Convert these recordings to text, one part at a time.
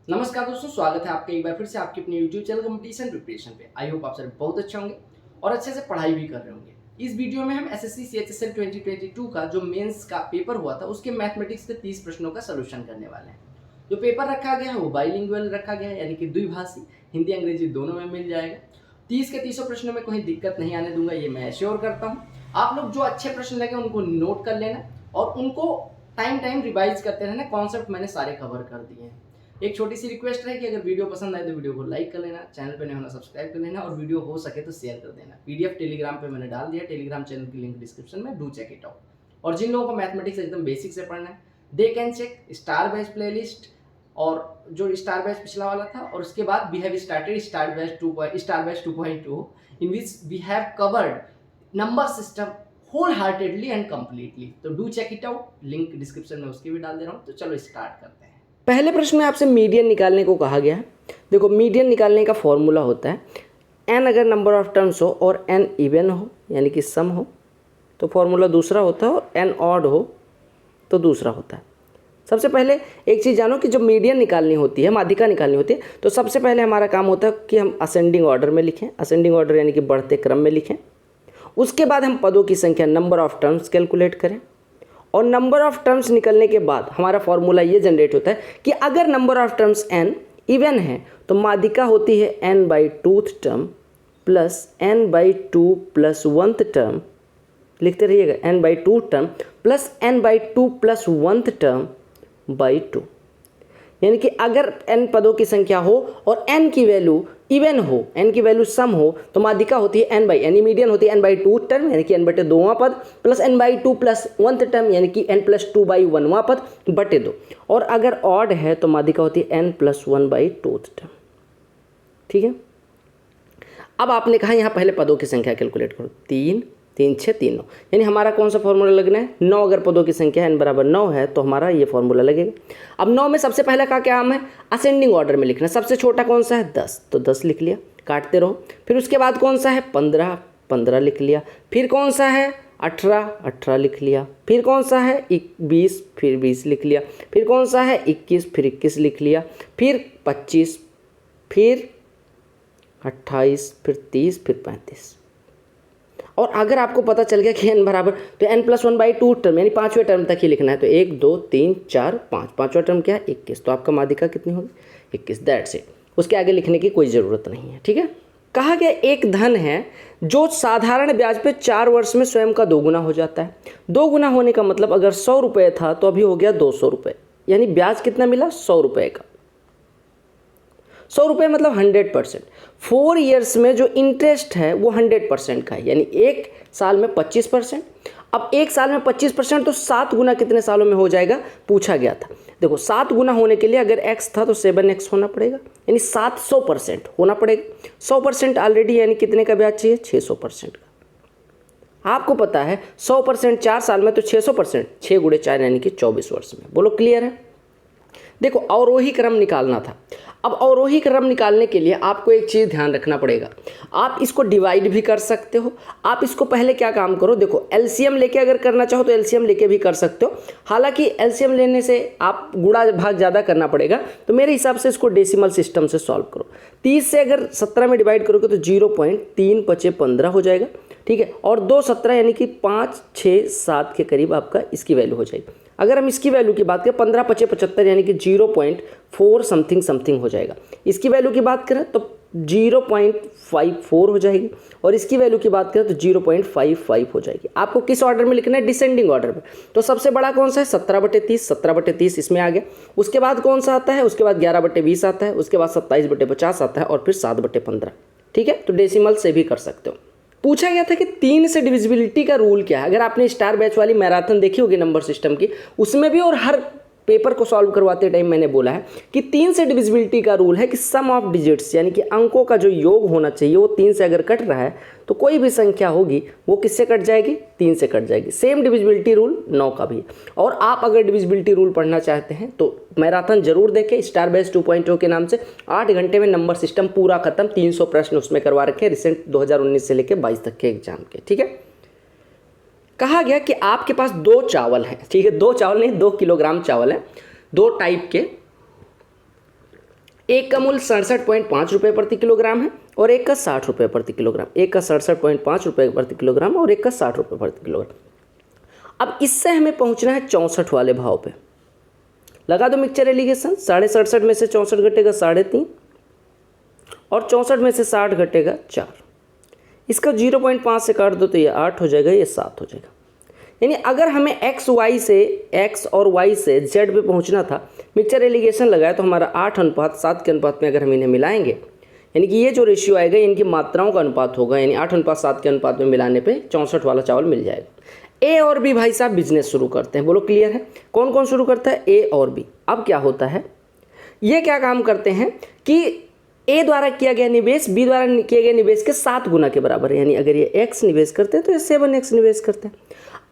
नमस्कार दोस्तों, स्वागत है आपका एक बार फिर से आपके अपने YouTube चैनल कंपटीशन प्रिपरेशन पे। आई होप आप सभी बहुत अच्छे होंगे और अच्छे से पढ़ाई भी कर रहे होंगे। इस वीडियो में हम एसएससी सीएचएसएल 2022 का जो मेंस का पेपर हुआ था उसके मैथमेटिक्स के 30 प्रश्नों का सलूशन करने वाले हैं। जो पेपर रखा गया है वो बाइलिंगुअल रखा गया है, यानी कि द्विभाषी, हिंदी अंग्रेजी दोनों में मिल जाएगा। 30 के 30 प्रश्नों में कोई दिक्कत नहीं आने दूंगा, ये मैं एश्योर करता हूँ। आप लोग जो अच्छे प्रश्न लगे उनको नोट कर लेना और उनको टाइम रिवाइज करते रहना। कॉन्सेप्ट मैंने सारे कवर कर दिए हैं। एक छोटी सी रिक्वेस्ट है कि अगर वीडियो पसंद आए तो वीडियो को लाइक कर लेना, चैनल पे नहीं होना सब्सक्राइब कर लेना और वीडियो हो सके तो शेयर कर देना। पीडीएफ टेलीग्राम पे मैंने डाल दिया, टेलीग्राम चैनल की लिंक डिस्क्रिप्शन में, डू चेक इट आउट। और जिन लोगों को मैथमेटिक्स एकदम बेसिक से पढ़ना है they can check star batch playlist, और जो स्टार बैच पिछला वाला था, और उसके बाद we have started star batch 2.2 in which we have covered number system wholeheartedly and completely. तो do check it out, link description में उसकी भी डाल दे रहा हूँ। तो चलो स्टार्ट करते हैं। पहले प्रश्न में आपसे मीडियन निकालने को कहा गया है। देखो, मीडियन निकालने का फॉर्मूला होता है n अगर नंबर ऑफ टर्म्स हो और n इवन हो यानी कि सम हो तो फॉर्मूला दूसरा होता है, और n ऑड हो तो दूसरा होता है। सबसे पहले एक चीज़ जानो कि जब मीडियन निकालनी होती है, माध्यिका निकालनी होती है, तो सबसे पहले हमारा काम होता है कि हम असेंडिंग ऑर्डर में लिखें। असेंडिंग ऑर्डर यानी कि बढ़ते क्रम में लिखें। उसके बाद हम पदों की संख्या, नंबर ऑफ टर्म्स कैलकुलेट करें, और नंबर ऑफ टर्म्स निकलने के बाद हमारा फॉर्मूला ये जनरेट होता है कि अगर number of terms n even है तो माध्यिका होती है n/2th term plus n/2 plus 1th term. लिखते रहिएगा, n/2 term plus n/2 plus 1th term by 2। यानी कि अगर n पदों की संख्या हो और n की वैल्यू इवन हो, n की वैल्यू सम हो, तो माध्यिका होती है n/, यानी मीडियन होती है n/2 टर्म यानी कि n/2वां पद plus n/2 plus 1th term यानी कि n+2/1वां पद बटे 2। और अगर ऑड है तो माध्यिका होती है n+1/2th टर्म। ठीक है। अब आपने कहा यहाँ पहले पदों की संख्या कैलकुलेट करो। 3 3 6 3 9, यानी हमारा कौन सा फॉर्मूला लगना है? 9। अगर पदों की संख्या n बराबर 9 है तो हमारा ये फॉर्मूला लगेगा। अब 9 में सबसे पहला का क्या काम है? असेंडिंग ऑर्डर में लिखना। सबसे छोटा कौन सा है? 10, तो 10 लिख लिया, काटते रहो। फिर उसके बाद कौन सा है? 15, 15 लिख लिया। फिर कौन सा है? 18, 18 लिख लिया। फिर कौन सा है? 20, फिर 20 लिख लिया। फिर कौन सा है? 21, फिर 21 लिख लिया। फिर 25, फिर 28, फिर 30, फिर 35। और अगर आपको पता चल गया कि n बराबर, तो n+1/2 टर्म यानी 5वें टर्म तक ही लिखना है। तो 1 2 3 4 5, 5वां टर्म क्या है? 21। तो आपका माध्यिका कितनी होगी? 21। That's it. उसके आगे लिखने की कोई ज़रूरत नहीं है। ठीक है। कहा गया एक धन है जो साधारण ब्याज पे 4 वर्ष में स्वयं का 2 गुना हो जाता है। 2 गुना होने का मतलब अगर 100 रुपये था तो अभी हो गया 200 रुपये, यानी ब्याज कितना मिला? 100 रुपये का। 100 रुपये मतलब 100%। 4 ईयर्स में जो इंटरेस्ट है वो 100% का है, यानी एक साल में 25%। अब एक साल में 25% तो 7 गुना कितने सालों में हो जाएगा? पूछा गया था। देखो, 7 गुना होने के लिए अगर x था तो 7x होना पड़ेगा, यानी 700% होना पड़ेगा। 100% ऑलरेडी, यानी कितने का ब्याज चाहिए? 600% का। आपको पता है 100% 4 साल में, तो 600% 6 गुणे 4 यानी कि 24 वर्ष में। बोलो क्लियर है? देखो, अवरोही क्रम निकालना था। अब अवरोही क्रम निकालने के लिए आपको एक चीज़ ध्यान रखना पड़ेगा। आप इसको डिवाइड भी कर सकते हो। आप इसको पहले क्या काम करो, देखो, एलसीएम लेके अगर करना चाहो तो एलसीएम लेके भी कर सकते हो। हालांकि एलसीएम लेने से आप गुणा भाग ज़्यादा करना पड़ेगा, तो मेरे हिसाब से इसको डेसिमल सिस्टम से सॉल्व करो। 30 से अगर 17 में डिवाइड करोगे तो 0.3 × 15 हो जाएगा। ठीक है। और 2 17 यानी कि 5 6 7 के करीब आपका इसकी वैल्यू हो जाएगी। अगर हम इसकी वैल्यू की बात करें 15 × 5 = 75 यानी कि 0.4 समथिंग हो जाएगा। इसकी वैल्यू की बात करें तो 0.54 हो जाएगी, और इसकी वैल्यू की बात करें तो 0.55 हो जाएगी। आपको किस ऑर्डर में लिखना है? डिसेंडिंग ऑर्डर में। तो सबसे बड़ा कौन सा है? 17/30। 17/30 इसमें आ गया। उसके बाद कौन सा आता है? उसके बाद 11/20 आता है। उसके बाद 27/50 आता है, और फिर 7/15। ठीक है। तो डेसिमल से भी कर सकते हो। पूछा गया था कि 3 से डिविजिबिलिटी का रूल क्या है। अगर आपने स्टार बैच वाली मैराथन देखी होगी नंबर सिस्टम की, उसमें भी और हर पेपर को सॉल्व करवाते टाइम मैंने बोला है कि 3 से डिविजिबिलिटी का रूल है कि सम ऑफ डिजिट्स, यानी कि अंकों का जो योग होना चाहिए वो 3 से अगर कट रहा है तो कोई भी संख्या होगी वो किससे कट जाएगी? 3 से कट जाएगी। सेम डिविजिबिलिटी रूल 9 का भी है। और आप अगर डिविजिबिलिटी रूल पढ़ना चाहते हैं तो मैराथन जरूर देखें, स्टार बैच 2.0 के नाम से। 8 घंटे में नंबर सिस्टम पूरा खत्म, 300 प्रश्न उसमें करवा रखे, रिसेंट 2019 से लेकर 22 तक के एग्जाम के। ठीक है। कहा गया कि आपके पास 2 चावल हैं। ठीक है, 2 चावल नहीं, 2 किलोग्राम चावल है, 2 टाइप के। एक का मूल्य 67.5 रुपये प्रति किलोग्राम है और एक का 60 रुपये प्रति किलोग्राम, एक का 67.5 रुपये प्रति किलोग्राम और एक का 60 रुपये प्रति किलोग्राम। अब इससे हमें पहुंचना है 64 वाले भाव पे। लगा दो मिक्सचर एलिगेशन, 67.5 में से 64 घटेगा 3.5 और 64 में से 60 घटेगा 4। इसका 0.5 से काट दो तो ये 8 हो जाएगा, ये 7 हो जाएगा। यानी अगर हमें x और y से z पे पहुंचना था, मिक्सचर एलिगेशन लगाया तो हमारा 8:7 के अनुपात में अगर हम इन्हें मिलाएंगे, यानी कि ये जो रेशियो आएगा इनकी मात्राओं का अनुपात होगा, यानी 8:7 के अनुपात में मिलाने पे 64 वाला चावल मिल जाएगा। ए और बी भाई साहब बिजनेस शुरू करते हैं, बोलो क्लियर है? कौन कौन शुरू करता है? ए और बी। अब क्या होता है, ये क्या काम करते हैं कि ए द्वारा किया गया निवेश बी द्वारा किए गए निवेश के 7 गुना के बराबर है। यानी अगर ये x निवेश करते हैं तो ये 7x निवेश करते हैं।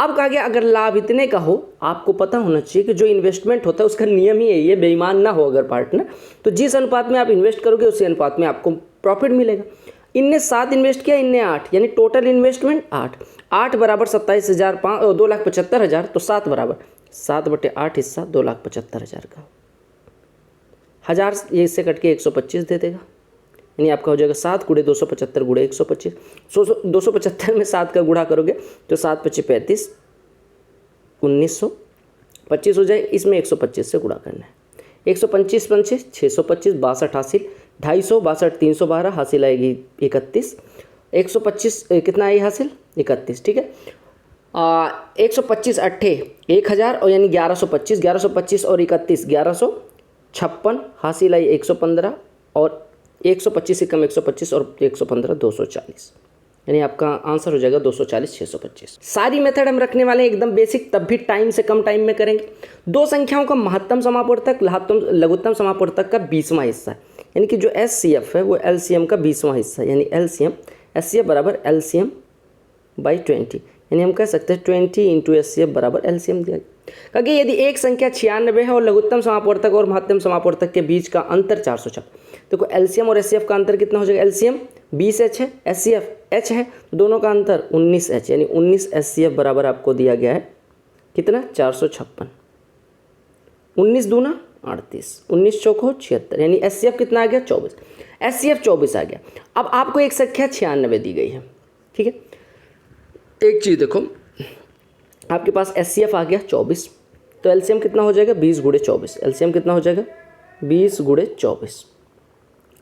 अब कहा गया अगर लाभ इतने का हो, आपको पता होना चाहिए कि जो इन्वेस्टमेंट होता है उसका नियम ही है ये, बेईमान ना हो अगर पार्टनर, तो जिस अनुपात में आप इन्वेस्ट करोगे उसी अनुपात में आपको प्रॉफिट मिलेगा। इनने 7 इन्वेस्ट किया, इनने 8, यानी टोटल इन्वेस्टमेंट 8 बराबर 2,75,000, तो 7 बराबर 7/8 हिस्सा 2,75,000 का, 1000 ये इससे कट के 125 दे देगा। यानी आपका हो जाएगा 7 × 275 × 125। 275 में 7 का गुणा करोगे तो 7 × 5 = 35, 1925 हो जाए। इसमें 125 से गुणा करना है। 125 पंचे 625, 62 हासिल, 250, 62 312 हासिल आएगी 31, 125 कितना आई हासिल 31, ठीक है। 125 अट्ठे 1000 और यानी 1125, 1125 और 31 1156 हासिल आई 115 और 125 से कम 125 और 115 240, यानी आपका आंसर हो जाएगा 240 625। सारी मेथड हम रखने वाले हैं एकदम बेसिक, तब भी टाइम से कम टाइम में करेंगे। दो संख्याओं का महत्तम समापवर्तक लघुत्तम समापवर्तक का 20वां हिस्सा है, यानी कि जो SCF है वो LCM का 20वां हिस्सा है, यानी LCM SCF बराबर LCM by 20, यानी हम कह सकते हैं 20 × SCF बराबर LCM दिया गया। कहा यदि एक संख्या 96 है और लघुत्तम समापवर्तक और महत्तम समापवर्तक के बीच का अंतर 404, देखो LCM और SCF का अंतर कितना हो जाएगा? LCM 20H है, SCF H है, तो दोनों का अंतर 19H, यानी 19 SCF बराबर आपको दिया गया है कितना? 456। 19 दूना 38, 19 चौको 76, यानी SCF कितना आ गया? 24। SCF 24 आ गया। अब आपको एक संख्या 96 दी गई है, ठीक है। एक चीज़ देखो, आपके पास SCF आ गया 24, तो LCM कितना हो जाएगा? 20 × 24। LCM कितना हो जाएगा? 20 × 24।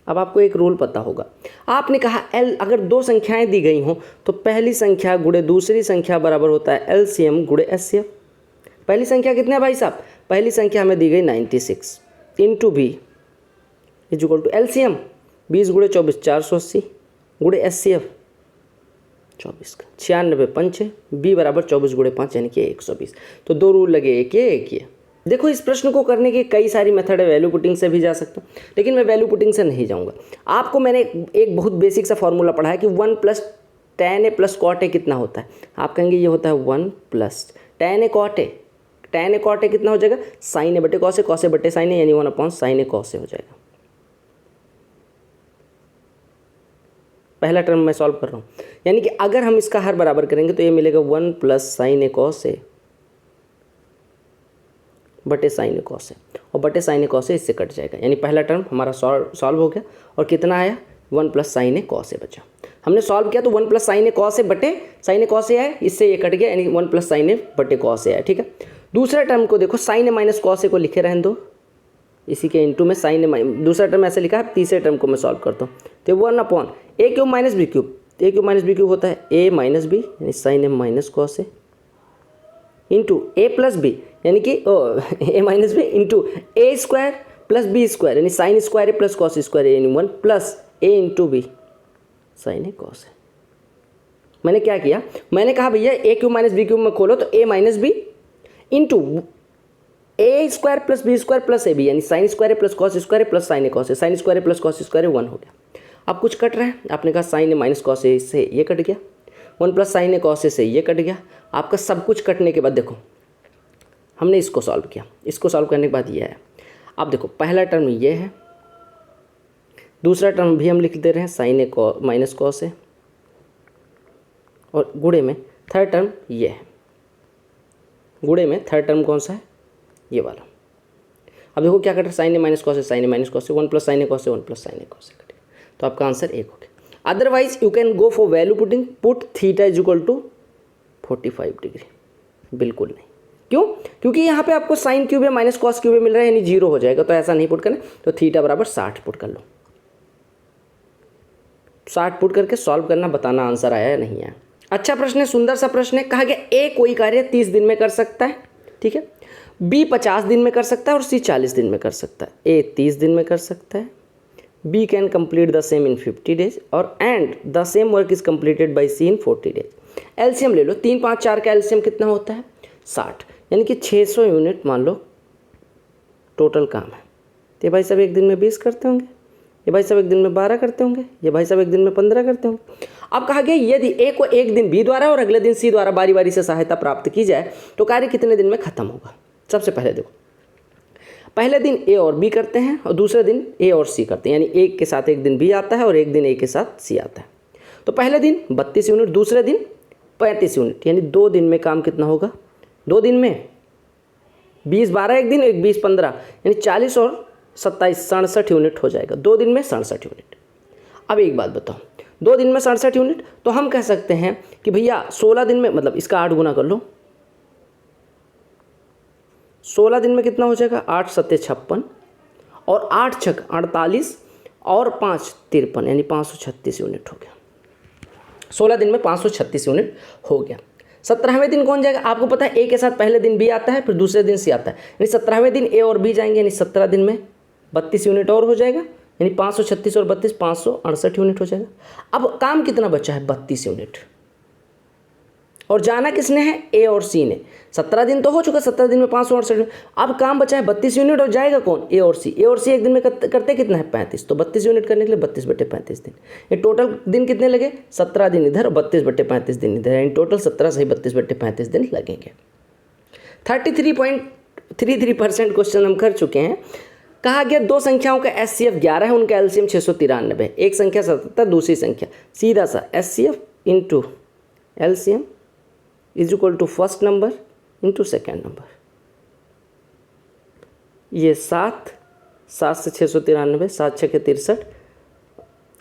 अब आपको एक रूल पता होगा, आपने कहा अगर दो संख्याएं दी गई हों तो पहली संख्या गुणे दूसरी संख्या बराबर होता है LCM × SCF। पहली संख्या कितने है भाई साहब? पहली संख्या हमें दी गई 96 × B = LCM 20 × 24 480 × SCF 24 का 96 पंचे B बराबर 24 × 5 यानी कि 120। तो दो रूल लगे, एक ये। देखो इस प्रश्न को करने की कई सारी मेथड है, वैल्यू पुटिंग से भी जा सकता हूँ, लेकिन मैं वैल्यू पुटिंग से नहीं जाऊँगा। आपको मैंने एक बहुत बेसिक सा फॉर्मूला पढ़ा है कि 1 + tan A + cot A कितना होता है? आप कहेंगे ये होता है 1 + tan A cot A। tan A cot A कितना हो जाएगा? sin A / cos A, cos A / sin A, यानी 1/sin A cos A हो जाएगा। पहला टर्म मैं सॉल्व कर रहा हूँ, यानी कि अगर हम इसका हर बराबर करेंगे तो ये मिलेगा 1 + sin A cos A बटे sin A cos A, और बटे sin A cos A इससे कट जाएगा, यानी पहला टर्म हमारा सॉल्व हो गया। और कितना आया? 1 + sin A cos A बचा। हमने सॉल्व किया तो 1 + sin A cos A बटे sin A cos A आया, इससे ये कट गया, यानी 1 + sin A बटे cos A आया, ठीक है। दूसरा टर्म को देखो, sin A - cos A को लिखे रहने दो, इसी के इनटू में sin A, दूसरा टर्म ऐसे लिखा है। तीसरे टर्म को मैं सॉल्व करता हूँ तो 1/(a³ - b³, a³ - b³ होता है a - b, यानी sin A - cos A into a + b, यानी कि a - b into a² + b², यानी sin² A + cos² A, यानी 1 + a × b sin A cos A। मैंने क्या किया? मैंने कहा भैया a³ - b³ में खोलो तो a - b into a² + b² + ab, यानी sin² A + cos² A + sin A cos A, sin² A + cos² A 1 हो गया। अब कुछ कट रहा है, आपने कहा sin A - cos A से ये कट गया, 1 + sin A cos A से ये कट गया। आपका सब कुछ कटने के बाद देखो हमने इसको सॉल्व किया, इसको सॉल्व करने के बाद ये है। अब देखो पहला टर्म ये है, दूसरा टर्म भी हम लिख दे रहे हैं sin A - cos A, और गुणे में थर्ड टर्म ये है। गुणे में थर्ड टर्म कौन सा है? ये वाला। अब देखो क्या कटे, sine A minus cos A sine A minus cos A, 1 plus sine A cos A 1 plus sine A cos A कटे, तो आपका आंसर 1 हो गया। Otherwise you can go for value putting, put theta is equal to 45 degree, बिल्कुल नहीं। क्यों? क्योंकि यहाँ पे आपको साइन क्यूब या माइनस कॉस क्यूब मिल रहा है, यानी 0 हो जाएगा, तो ऐसा नहीं पुट करना, तो थीटा बराबर 60 पुट कर लो। 60 पुट करके सॉल्व करना, बताना आंसर आया या नहीं आया। अच्छा प्रश्न है, सुंदर सा प्रश्न है। कहा गया ए कोई कार्य 30 दिन में कर सकता है, ठीक है, बी 50 दिन में कर सकता है और सी 40 दिन में कर सकता है। ए 30 दिन में कर सकता है, B can complete the same in 50 days और and the same work is completed by C in 40 days. LCM ले लो, 3 5 4 का एलसीएम कितना होता है 60, यानी कि 600 यूनिट मान लो टोटल काम है। तो ये भाई साहब एक दिन में 20 करते होंगे, ये भाई साहब एक दिन में 12 करते होंगे, ये भाई साहब एक दिन में 15 करते होंगे। अब कहा गया यदि ए को एक दिन बी द्वारा और अगले दिन सी द्वारा बारी बारी से सहायता प्राप्त की जाए तो कार्य कितने दिन में खत्म होगा। सबसे पहले देखो, पहले दिन ए और बी करते हैं और दूसरे दिन ए और सी करते हैं, यानी एक के साथ एक दिन बी आता है और एक दिन ए के साथ सी आता है। तो पहले दिन 32 यूनिट, दूसरे दिन 35 यूनिट, यानी 2 दिन में काम कितना होगा, 2 दिन में 20 12 एक दिन, एक 20 15, यानी 40 और 27 67 यूनिट हो जाएगा, 2 दिन में 67 यूनिट। अब एक बात बताओ, 2 दिन में 67 यूनिट, तो हम कह सकते हैं कि भैया 16 दिन में, मतलब इसका 8 गुना कर लो, 16 दिन में कितना हो जाएगा, 8 7 56 और 8 6 48 और 5 53, यानी 536 यूनिट हो गया। 16 दिन में 536 यूनिट हो गया। 17वें दिन कौन जाएगा, आपको पता है ए के साथ पहले दिन बी आता है, फिर दूसरे दिन सी आता है, यानी 17वें दिन ए और बी जाएंगे, यानी 17 दिन में 32 यूनिट और हो जाएगा, यानी 536 और 32 568 यूनिट हो जाएगा। अब काम कितना बचा है, 32 यूनिट, और जाना किसने है, ए और सी ने। 17 दिन तो हो चुका, 17 दिन में 568 यूनिट, अब काम बचा है 32 यूनिट, और जाएगा कौन, ए और सी। ए और सी एक दिन में करते कितना है 35, तो 32 यूनिट करने के लिए 32/35 दिन, ये टोटल दिन कितने लगे, 17 दिन इधर और 32/35 दिन इधर, यानी टोटल 17 से 32/35 दिन लगेंगे। 33.33% क्वेश्चन हम कर चुके हैं। कहा गया दो संख्याओं का एचसीएफ 11 है, उनका एलसीएम 693 है, एक संख्या 77, दूसरी संख्या, सीधा सा HCF into LCM is equal to first number into second number. ये 7 से 693, 7 6 63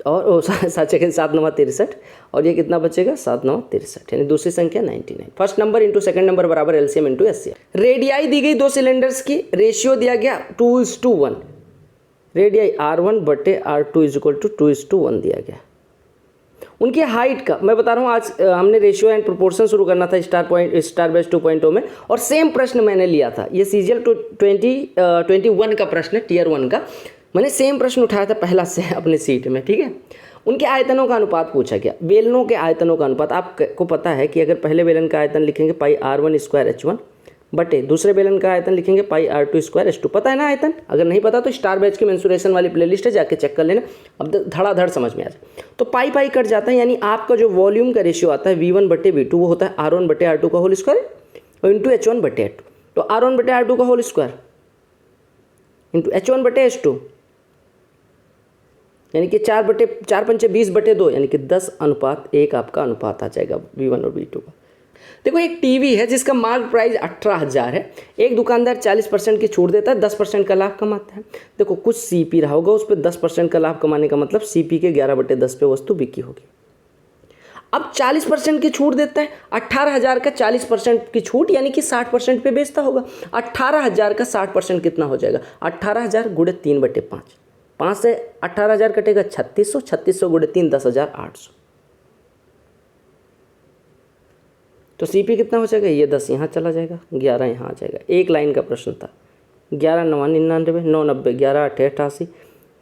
और 7 6 7 9 63, और ये कितना बचेगा 7 9 63, यानी दूसरी संख्या 99। First number into second number बराबर एलसीएम इंटू एचसीएफ। रेडियाई दी गई 2 सिलेंडर्स की, रेशियो दिया गया 2:1, radii R1/R2 is equal to 2:1 दिया गया। उनकी हाइट का मैं बता रहा हूँ, आज हमने रेशियो एंड प्रोपोर्शन शुरू करना था स्टार बेस 2.0 में, और सेम प्रश्न मैंने लिया था, ये CGL 2021 का प्रश्न है, टियर 1 का, मैंने सेम प्रश्न उठाया था पहला से अपने सीट में, ठीक है। उनके आयतनों का अनुपात पूछा गया, बेलनों के आयतनों का अनुपात। आपको पता है कि अगर पहले बेलन का आयतन लिखेंगे πr1² H1 बटे दूसरे बेलन का आयतन लिखेंगे πr2² H2, पता है ना आयतन? अगर नहीं पता तो स्टार बैच की मेंसुरेशन वाली प्लेलिस्ट है, जाके चेक कर लेना, अब धड़ाधड़ समझ में आ जाए। तो पाई कट जाता है, यानी आपका जो वॉल्यूम का रेशियो आता है V1/V2 वो होता है R1/R2 का होल स्क्वायर और इंटू H1/H2, तो R1/R2 का होल स्क्वायर इंटू H1/H2, यानी कि 4 पंचे 20/2, यानी कि 10:1 आपका अनुपात आ जाएगा V1 और V2 का। देखो एक टीवी है जिसका मार्केट प्राइस 18,000 है, एक दुकानदार 40% की छूट देता है, 10% का लाभ कमाता है। देखो कुछ सीपी रहा होगा, उस पर 10% का लाभ कमाने का मतलब सीपी के 11/10 पे वस्तु बिकी होगी। अब 40% की छूट देता है, 18,000 का 40% की छूट यानी कि 60% पे बेचता होगा। 18,000 का 60% कितना हो जाएगा, 18,000 गुणे 3/5, 5 से 18,000 कटेगा 3600, 3600 गुणे 3 10,800, तो सीपी कितना हो जाएगा, ये 10 यहाँ चला जाएगा, 11 यहाँ आ जाएगा। एक लाइन का प्रश्न था, 11 9 99, 9 90, 11 8 88,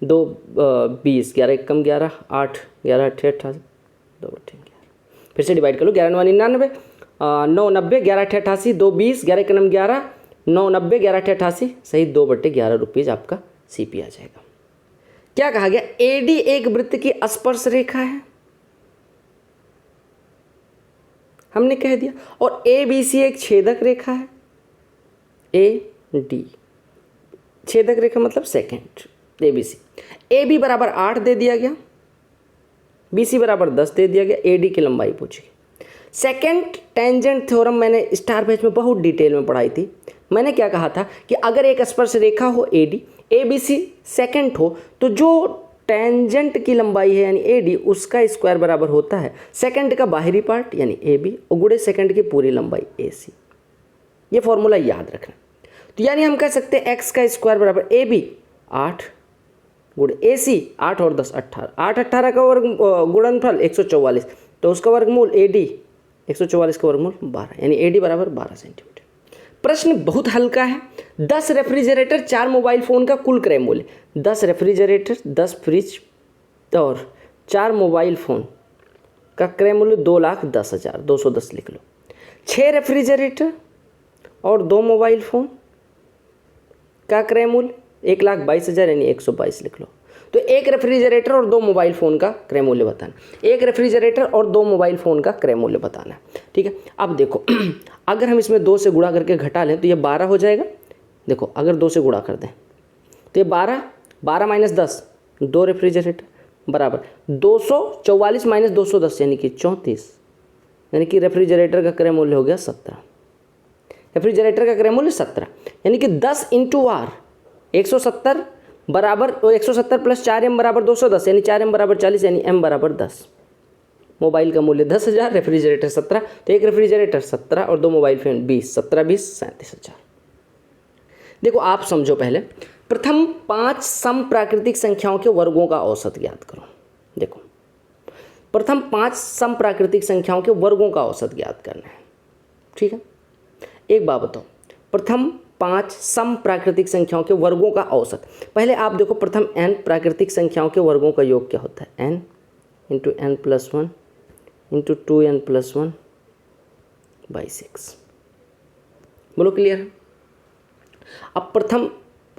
2 20, 11 1 कम 11, 8 11 8 88, 2 8 11, फिर से डिवाइड कर लो, 11 9 99, 9 90, 11 8 88, 2 20, 11 1 11, 9 90, 11 8 88, सही 2/11 रुपीज़ आपका सीपी आ जाएगा। क्या कहा गया, एडी एक वृत्त की स्पर्श रेखा है, हमने कह दिया, और ABC एक छेदक रेखा है, AD छेदक रेखा मतलब सेकेंड ABC। AB बराबर 8 दे दिया गया, BC बराबर 10 दे दिया गया, AD की लंबाई पूछी। सेकेंड टेंजेंट थ्योरम मैंने स्टार बैच में बहुत डिटेल में पढ़ाई थी, मैंने क्या कहा था कि अगर एक स्पर्श रेखा हो AD, ABC सेकेंट हो, तो जो टेंजेंट की लंबाई है यानी AD, उसका स्क्वायर बराबर होता है सेकेंड का बाहरी पार्ट यानी AB और गुणे सेकेंड की पूरी लंबाई AC। ये फॉर्मूला याद रखना। तो यानी हम कह सकते हैं x का स्क्वायर बराबर AB 8 गुणे AC 8 और 10 18, 8 18 का वर्ग गुणनफल 144, तो उसका वर्गमूल AD 144 का वर्गमूल 12, यानी AD बराबर 12 सेंटीमीटर। प्रश्न बहुत हल्का है। 10 रेफ्रिजरेटर 4 मोबाइल फ़ोन का कुल क्रय मूल्य, 10 रेफ्रिजरेटर 10 फ्रिज और 4 मोबाइल फ़ोन का क्रय मूल्य 2,10,000, 210 लिख लो। 6 रेफ्रिजरेटर और 2 मोबाइल फ़ोन का क्रय मूल्य 1,22,000 यानी 122 लिख लो। तो एक रेफ्रिजरेटर और 2 मोबाइल फ़ोन का क्रय मूल्य बताना, एक रेफ्रिजरेटर और 2 मोबाइल फ़ोन का क्रय मूल्य बताना है, ठीक है। अब देखो अगर हम इसमें 2 से गुणा करके घटा लें तो ये 12 हो जाएगा। देखो अगर 2 से गुणा कर दें तो ये 12, 12 माइनस 10, 2 रेफ्रिजरेटर बराबर 244 माइनस 210 यानी कि 34, यानी कि रेफ्रिजरेटर का क्रय मूल्य हो गया 17। रेफ्रिजरेटर का क्रय मूल्य 17 यानी कि 10 इंटू R 170 बराबर 170 प्लस 4m बराबर 210 यानी 4m बराबर 40 यानी m बराबर 10। मोबाइल का मूल्य 10,000, रेफ्रिजरेटर 17, तो एक रेफ्रिजरेटर 17 और 2 मोबाइल फोन 20, 17 20 37,000। देखो आप समझो, पहले प्रथम 5 सम प्राकृतिक संख्याओं के वर्गों का औसत ज्ञात करो। देखो प्रथम 5 सम प्राकृतिक संख्याओं के वर्गों का औसत ज्ञात करना है, ठीक है। एक बात बताओ, प्रथम 5 सम प्राकृतिक संख्याओं के वर्गों का औसत। पहले आप देखो प्रथम n प्राकृतिक संख्याओं के वर्गों का योग क्या होता है, n into n plus 1 into 2n plus 1 by 6। बोलो क्लियर। अब प्रथम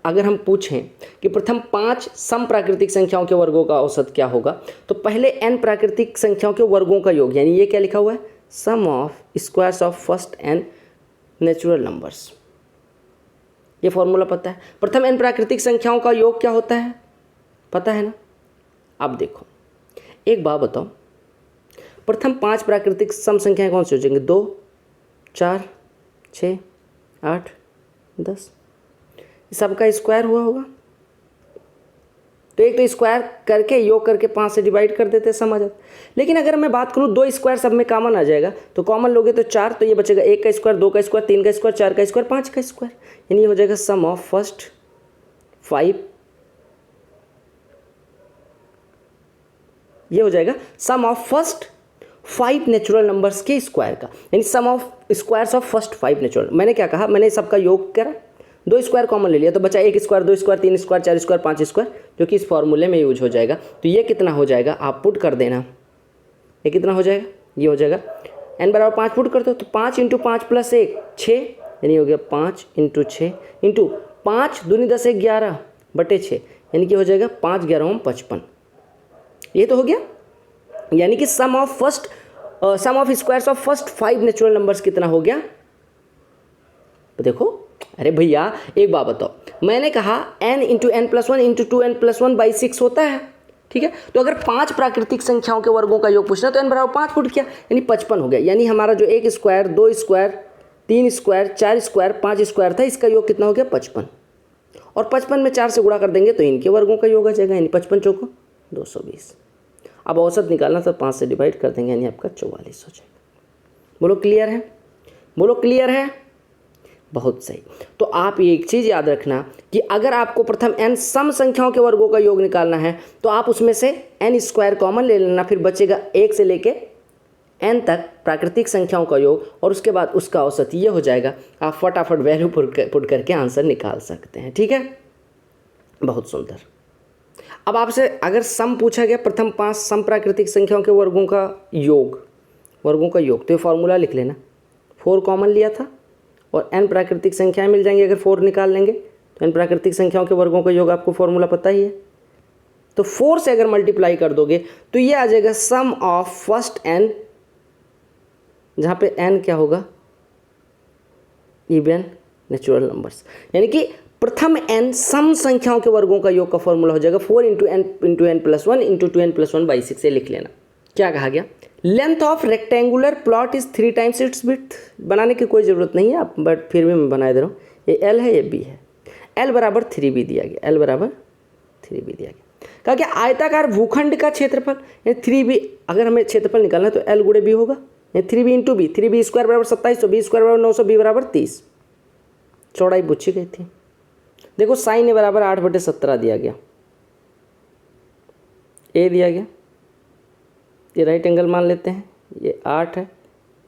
अगर हम पूछें कि प्रथम 5 सम प्राकृतिक संख्याओं के वर्गों का औसत क्या होगा, तो पहले n प्राकृतिक संख्याओं के वर्गों का योग, यानी ये क्या लिखा हुआ है, sum of squares of first n natural numbers. ये फॉर्मूला पता है। प्रथम n प्राकृतिक संख्याओं का योग क्या होता है, पता है ना। अब देखो एक बात बताओ, प्रथम 5 प्राकृतिक सम संख्याएं कौन सी हो जाएंगी, 2 4 6 8 10, सबका स्क्वायर हुआ होगा। तो एक तो स्क्वायर करके योग करके 5 से डिवाइड कर देते, समझ आता। लेकिन अगर मैं बात करूँ 2 स्क्वायर सब में कॉमन आ जाएगा, तो कॉमन लोगे तो 4, तो ये बचेगा 1 का स्क्वायर, 2 का स्क्वायर, 3 का स्क्वायर, 4 का स्क्वायर, 5 का स्क्वायर, यानी ये हो जाएगा सम ऑफ फर्स्ट 5, ये हो जाएगा sum of first 5 natural numbers के स्क्वायर का, यानी sum of squares of first 5 natural. मैंने क्या कहा, मैंने सबका योग करा, 2 स्क्वायर कॉमन ले लिया, तो बचा 1 square, 2 square, 3 square, 4 square, 5 square, जो कि इस फॉर्मूले में यूज हो जाएगा। तो ये कितना हो जाएगा, आप पुट कर देना, ये कितना हो जाएगा, ये हो जाएगा n बराबर 5 पुट कर दो, तो 5 इंटू 5 प्लस 1 6, यानी हो गया 5 इंटू 6 इंटू 5 दूनी 10 1 11 बटे 6, यानी कि हो जाएगा 5 11 55। ये तो हो गया, यानी कि sum of squares of first 5 natural numbers कितना हो गया। तो देखो, अरे भैया एक बात बताओ, मैंने कहा n into n plus 1 into 2n plus 1 by 6 होता है, ठीक है। तो अगर 5 प्राकृतिक संख्याओं के वर्गों का योग पूछना तो n बराबर 5 पुट किया, यानी 55 हो गया। यानी हमारा जो 1 square, 2 square, 3 square, 4 square, 5 square था, इसका योग कितना हो गया 55। और 55 में 4 से गुणा कर देंगे तो इनके वर्गों का योग आ जाएगा, यानी 55 चौको 220। अब औसत निकालना तो 5 से डिवाइड कर देंगे, यानी आपका 44 हो जाएगा। बोलो क्लियर है, बोलो क्लियर है, बहुत सही। तो आप एक चीज़ याद रखना कि अगर आपको प्रथम n सम संख्याओं के वर्गों का योग निकालना है तो आप उसमें से n स्क्वायर कॉमन ले लेना, फिर बचेगा 1 से लेके n तक प्राकृतिक संख्याओं का योग, और उसके बाद उसका औसत ये हो जाएगा। आप फटाफट वैल्यू पुट करके आंसर निकाल सकते हैं, ठीक है, बहुत सुंदर। अब आपसे अगर सम पूछा गया प्रथम 5 सम प्राकृतिक संख्याओं के वर्गों का योग, तो ये फॉर्मूला लिख लेना, 4 कॉमन लिया था और n प्राकृतिक संख्याएं मिल जाएंगी। अगर 4 निकाल लेंगे तो n प्राकृतिक संख्याओं के वर्गों का योग, आपको फॉर्मूला पता ही है। तो 4 से अगर मल्टीप्लाई कर दोगे तो ये आ जाएगा सम ऑफ फर्स्ट n, जहाँ पे n क्या होगा, इवन नेचुरल नंबर्स, यानी कि प्रथम n सम संख्याओं के वर्गों का योग का फॉर्मूला हो जाएगा 4 into n plus 1 into 2n plus 1 by 6 से लिख लेना। क्या कहा गया, length of rectangular plot is 3 times it's width. बनाने की कोई ज़रूरत नहीं है आप, बट फिर भी मैं बना दे रहा हूँ। ये एल है, ये बी है। एल बराबर 3b दिया गया, एल बराबर 3b दिया गया। कहा कि आयताकार भूखंड का क्षेत्रफल, ये 3b, अगर हमें क्षेत्रफल निकालना है तो एल गुणे बी होगा, ये 3b into B, 3b square बराबर 2700, बी स्क्वायर बराबर 900, बी बराबर 30। चौड़ाई पूछी गई थी। देखो साइन ए बराबर 8/17 दिया गया, ए दिया गया, ये राइट एंगल मान लेते हैं, ये 8 है,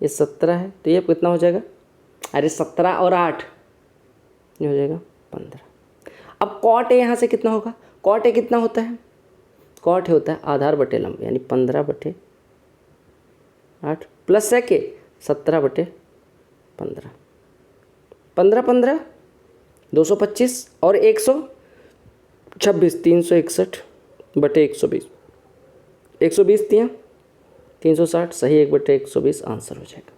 ये 17 है, तो ये कितना हो जाएगा, अरे 17 और 8 ये हो जाएगा 15। अब कॉट ए यहाँ से कितना होगा, कॉट ए कितना होता है, कॉट ए होता है आधार बटे लंब, यानी 15/8 प्लस सेक ए 17/15, 15 225 और 126 361/120, 120 दिया 360, सही 1/120 आंसर हो जाएगा।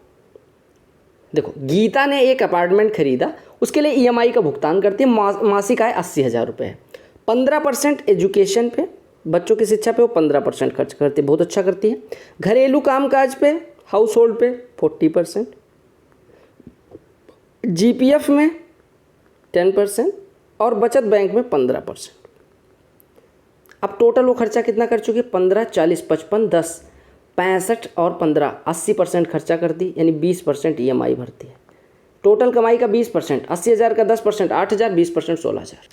देखो गीता ने एक अपार्टमेंट खरीदा, उसके लिए ईएमआई का भुगतान करती है, मासिक आय 80,000 रुपये है। 15% एजुकेशन पे, बच्चों की शिक्षा पे वो 15% खर्च करती है, बहुत अच्छा करती है। घरेलू कामकाज पे, हाउस होल्ड पे 40%, जीपीएफ में 10% और बचत बैंक में 15%। अब टोटल वो खर्चा कितना कर चुकी है, 15, 40, 55, 10, 65 और 15, 80% खर्चा कर दी, यानी 20% ईएमआई भरती है। टोटल कमाई का 20%, 80,000 का 10%, 8,000, 20% 16,000।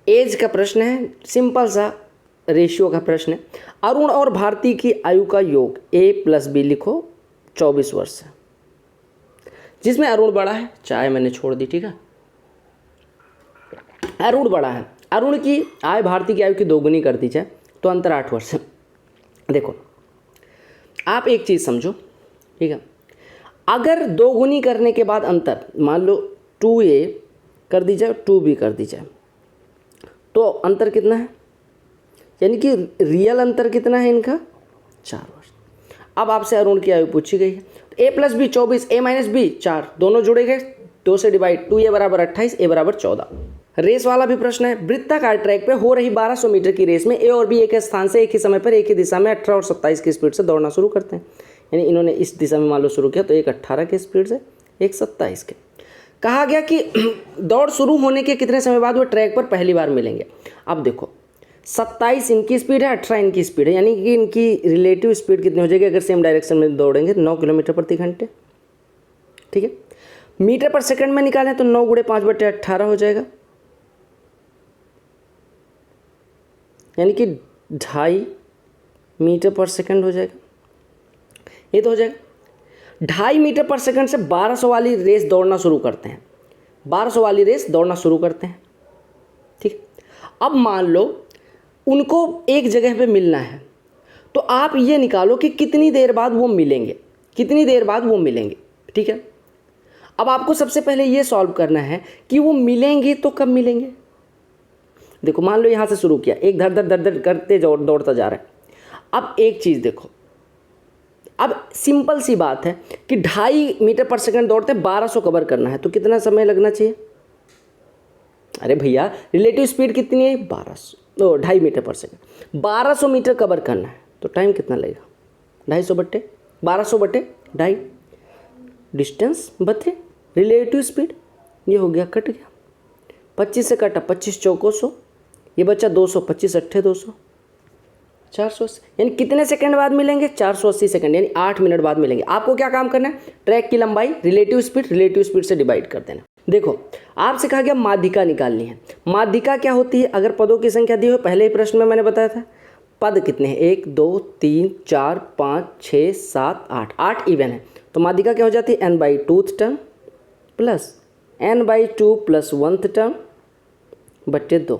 एज का प्रश्न है, सिंपल सा रेशियो का प्रश्न है। अरुण और भारती की आयु का योग A+B लिखो, 24 वर्ष है। जिसमें अरुण बड़ा है, चाय मैंने छोड़ दी, ठीक है, अरुण बड़ा है, अरुण की आय भारती की आयु की दोगुनी कर दी जाए तो अंतर 8 वर्ष है। देखो आप एक चीज़ समझो, ठीक है, अगर दोगुनी करने के बाद अंतर, मान लो 2a कर दी जाए 2b कर दी जाए, तो अंतर कितना है, यानी कि रियल अंतर कितना है इनका, 4 वर्ष। अब आपसे अरुण की आयु पूछी गई है, तो A+B 24, A-B 4, दोनों जुड़े गए, 2 से डिवाइड, 2a बराबर 28, a बराबर 14। रेस वाला भी प्रश्न है, वृत्ताकार ट्रैक पे हो रही 1200 मीटर की रेस में ए और बी एक स्थान से एक ही समय पर एक ही दिशा में 18 और 27 की स्पीड से दौड़ना शुरू करते हैं। यानी इन्होंने इस दिशा में मान लो शुरू किया, तो एक 18 की स्पीड से, एक 27 के। कहा गया कि दौड़ शुरू होने के कितने समय बाद वो ट्रैक पर पहली बार मिलेंगे। अब देखो 27 इनकी स्पीड है, 18 इनकी स्पीड है, यानी कि इनकी रिलेटिव स्पीड कितनी हो जाएगी अगर सेम डायरेक्शन में दौड़ेंगे, 9 किलोमीटर प्रति घंटे, ठीक है। मीटर पर सेकंड में निकालें तो 9 × 5/18 हो जाएगा, यानी कि 2.5 मीटर पर सेकंड हो जाएगा। ये तो हो जाएगा 2.5 मीटर पर सेकंड से 1200 वाली रेस दौड़ना शुरू करते हैं, 1200 वाली रेस दौड़ना शुरू करते हैं, ठीक। अब मान लो उनको एक जगह पे मिलना है, तो आप ये निकालो कि कितनी देर बाद वो मिलेंगे, कितनी देर बाद वो मिलेंगे, ठीक है। अब आपको सबसे पहले ये सॉल्व करना है कि वो मिलेंगे तो कब मिलेंगे। देखो मान लो यहाँ से शुरू किया, एक धर धर करते दौड़ता जा रहा है। अब एक चीज़ देखो, अब सिंपल सी बात है कि 2.5 मीटर पर सेकंड दौड़ते 1200 कवर करना है, तो कितना समय लगना चाहिए। अरे भैया रिलेटिव स्पीड कितनी है, 2.5 मीटर पर सेकंड, 1200 मीटर कवर करना है, तो टाइम कितना लगेगा, 1200/2.5 डिस्टेंस बटे रिलेटिव स्पीड, ये हो गया, कट गया, 25 से कटा 25 चौको 100, ये बच्चा 200, 25 अट्ठे 200, 480, यानी कितने सेकंड बाद मिलेंगे, 480 सेकंड, यानी 8 मिनट बाद मिलेंगे। आपको क्या काम करना है, ट्रैक की लंबाई रिलेटिव स्पीड से डिवाइड कर देना। देखो आपसे कहा गया माध्यिका निकालनी है। माध्यिका क्या होती है, अगर पदों की संख्या दी हो, पहले ही प्रश्न में मैंने बताया था, पद कितने हैं, 1 2 3 4 5 6 7 8, 8 इवन है, तो माध्यिका क्या हो जाती है, n/2th term plus n/2 + 1th term बटे 2,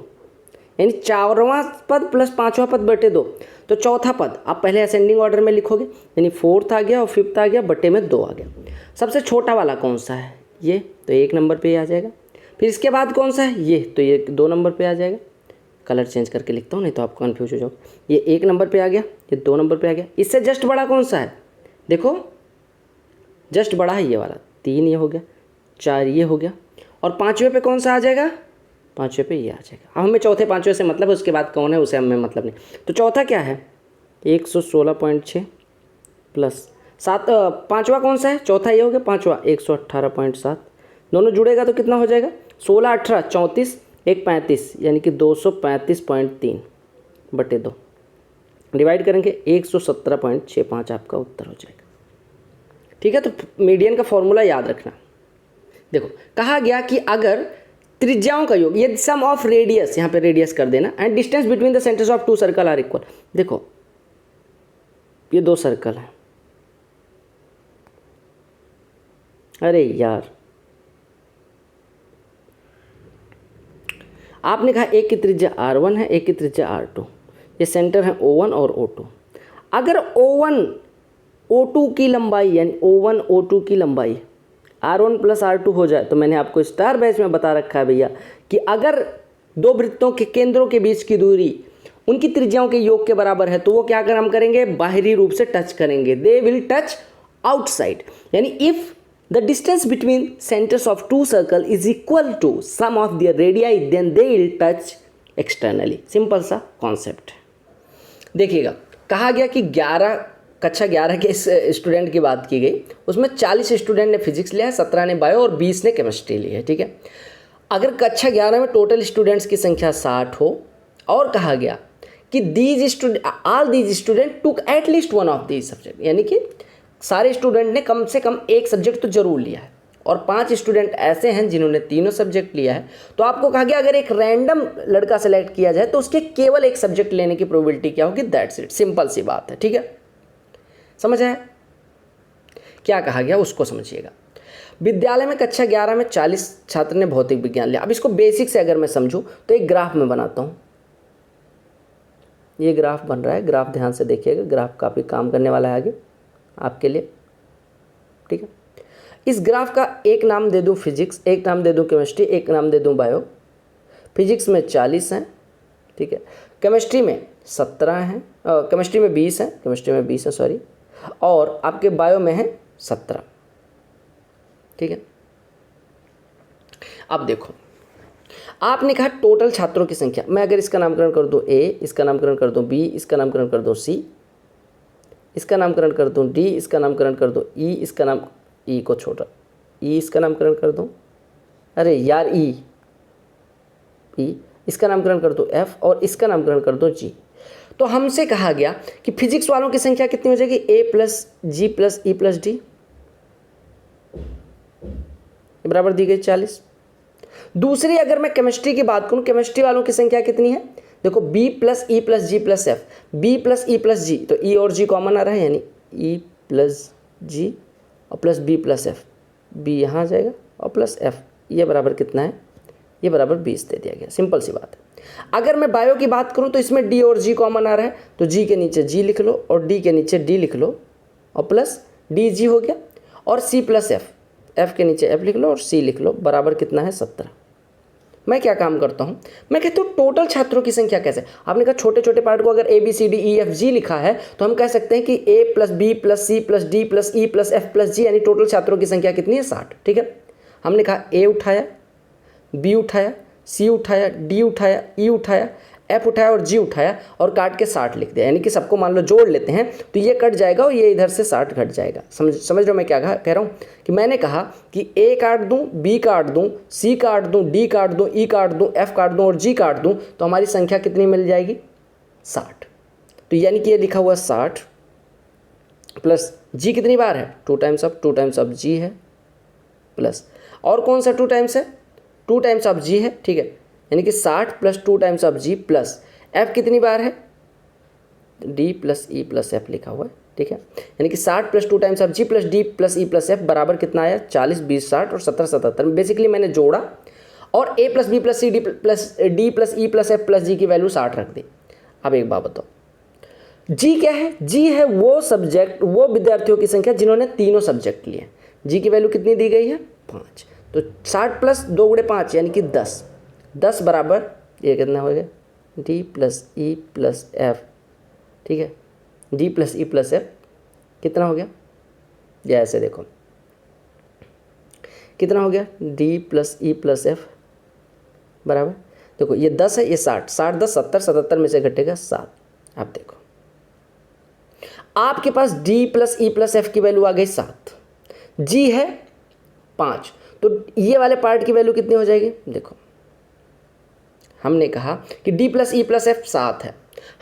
यानी 4वां पद प्लस 5वां पद बटे 2, तो चौथा पद आप पहले असेंडिंग ऑर्डर में लिखोगे, यानी 4th आ गया और 5th आ गया, बटे में 2 आ गया। सबसे छोटा वाला कौन सा है, ये, तो 1 नंबर पे आ जाएगा। फिर इसके बाद कौन सा है, ये, तो ये 2 नंबर पे आ जाएगा। कलर चेंज करके लिखता हूँ नहीं तो आप कन्फ्यूज हो जाओ। ये 1 नंबर पे आ गया, ये 2 नंबर पे आ गया। इससे जस्ट बड़ा कौन सा है, देखो जस्ट बड़ा है ये वाला, 3 ये हो गया, 4 ये हो गया, और 5वें पे कौन सा आ जाएगा, 5वें पे ये आ जाएगा। अब हमें चौथे 5वें से मतलब है, उसके बाद कौन है उसे हमें मतलब नहीं। तो चौथा क्या है, 116.6 प्लस 7, 5वां कौन सा है, चौथा ये हो गया, 5वां 118.7, दोनों जुड़ेगा तो कितना हो जाएगा, 16 18 34 1 35 यानी कि 235.3 बटे 2 डिवाइड करेंगे 117.65 आपका उत्तर हो जाएगा। ठीक है, तो मीडियन का फॉर्मूला याद रखना। देखो कहा गया कि अगर त्रिज्याओं का योग, ये सम ऑफ रेडियस, यहाँ पे रेडियस कर देना, and distance between the centres of two circle are equal. देखो ये दो सर्कल हैं, अरे यार आपने कहा एक की त्रिज्या R1 है, एक की त्रिज्या R2, ये सेंटर है O1 और O2। अगर O1 O2 की लंबाई यानी O1 O2 की लंबाई R1 प्लस R2 हो जाए, तो मैंने आपको स्टार बैच में बता रखा है भैया कि अगर दो वृत्तों के केंद्रों के बीच की दूरी उनकी त्रिज्याओं के योग के बराबर है, तो वो क्या हम करेंगे, बाहरी रूप से टच करेंगे, दे विल टच आउटसाइड। यानी if the distance between centres of two circle is equal to sum of their radii, then they will touch externally. Simple सा कॉन्सेप्ट है। देखिएगा कहा गया कि कक्षा 11 के इस स्टूडेंट की बात की गई, उसमें 40 स्टूडेंट ने फिजिक्स लिया है, 17 ने बायो और 20 ने केमिस्ट्री ली है। ठीक है, अगर कक्षा 11 में टोटल स्टूडेंट्स की संख्या 60 हो और कहा गया कि all these student took at least one of these subject, यानी कि सारे स्टूडेंट ने कम से कम एक सब्जेक्ट तो जरूर लिया है और 5 स्टूडेंट ऐसे हैं जिन्होंने तीनों सब्जेक्ट लिया है, तो आपको कहा गया अगर एक रैंडम लड़का सेलेक्ट किया जाए तो उसके केवल एक सब्जेक्ट लेने की प्रोबेबिलिटी क्या होगी, दैट्स इट। सिंपल सी बात है। ठीक है, समझ आया क्या कहा गया, उसको समझिएगा। विद्यालय में कक्षा 11 में 40 छात्र ने भौतिक विज्ञान लिया। अब इसको बेसिक से अगर मैं समझूं तो एक ग्राफ में बनाता हूं, ये ग्राफ बन रहा है, ग्राफ ध्यान से देखिएगा, ग्राफ काफ़ी काम करने वाला है आगे आपके लिए। ठीक है, इस ग्राफ का एक नाम दे दूं फिजिक्स, एक नाम दे दूं केमिस्ट्री, एक नाम दे दूं बायो। फिजिक्स में 40 हैं, ठीक है, केमिस्ट्री में 17 हैं, केमिस्ट्री में 20 हैं, केमिस्ट्री में 20 है सॉरी, और आपके बायो में है 17। ठीक है, अब देखो आपने कहा टोटल छात्रों की संख्या, मैं अगर इसका नामकरण कर दूं A, इसका नामकरण कर दूं B, इसका नामकरण कर दूं C, इसका नामकरण कर दूं D, इसका नामकरण कर दूं E, इसका नाम E को छोटा E, इसका नामकरण कर दूं, अरे यार E, इसका नामकरण कर दूं F और इसका नामकरण कर दूं G। तो हमसे कहा गया कि फिजिक्स वालों की संख्या कितनी हो जाएगी, A plus G plus E plus D बराबर दी गई 40। दूसरी अगर मैं केमिस्ट्री की बात करूं, केमिस्ट्री वालों की संख्या कितनी है, देखो B plus E plus G plus F, B plus E plus G, तो E और G कॉमन आ रहा है यानी E प्लस G और plus B plus F, B यहाँ आ जाएगा और प्लस F, ये बराबर कितना है, ये बराबर 20 दे दिया गया। सिंपल सी बात है। अगर मैं बायो की बात करूं तो इसमें D और G कॉमन आ रहा है, तो G के नीचे G लिख लो और D के नीचे D लिख लो और प्लस DG हो गया, और C प्लस F, F के नीचे F लिख लो और C लिख लो, बराबर कितना है 17। मैं क्या काम करता हूं, मैं कहता हूं टोटल छात्रों की संख्या कैसे, आपने कहा छोटे छोटे पार्ट को अगर ABCDEFG लिखा है तो हम कह सकते हैं कि A plus B plus C plus D plus E plus F plus G, यानी टोटल छात्रों की संख्या कितनी है 60। ठीक है, हमने कहा A उठाया, B उठाया, C उठाया, D उठाया, E उठाया, F उठाया और G उठाया और काट के 60 लिख दिया, यानी कि सबको मान लो जोड़ लेते हैं तो ये कट जाएगा और ये इधर से 60 घट जाएगा। समझ रहे हो मैं क्या कह रहा हूँ, कि मैंने कहा कि A काट दूँ, B काट दूँ, C काट दूँ, D काट दूँ, E काट दूँ, F काट दूँ और G काट दूँ, तो हमारी संख्या कितनी मिल जाएगी 60। तो यानी कि ये लिखा हुआ 60 प्लस G कितनी बार है, 2 टाइम्स ऑफ G है, प्लस और कौन सा 2 टाइम्स है, 2 टाइम्स ऑफ G है। ठीक है, यानी कि 60 plus 2 times of G plus F कितनी बार है, D plus E plus F लिखा हुआ है। ठीक है, यानी कि 60 plus 2 times of G plus D plus E plus F बराबर कितना आया, 40 20 60 और 17 77। बेसिकली मैंने जोड़ा और A plus B plus C D plus D plus E plus F plus G की वैल्यू 60 रख दी। अब एक बात बताओ, G क्या है, G है वो सब्जेक्ट, वो विद्यार्थियों की संख्या जिन्होंने तीनों सब्जेक्ट लिए। G की वैल्यू कितनी दी गई है 5, तो 60 प्लस 2 गुणे 5 यानी कि 10 बराबर ये कितना हो गया, D plus E plus F। ठीक है, D plus E plus F कितना हो गया, ये ऐसे देखो कितना हो गया, D plus E plus F बराबर, देखो ये 10 है, ये 60 60 10 70 77 में से घटेगा 7। आप देखो आपके पास D plus E plus F की वैल्यू आ गई 7, G है 5, तो ये वाले पार्ट की वैल्यू कितनी हो जाएगी, देखो हमने कहा कि d plus E plus F 7 है।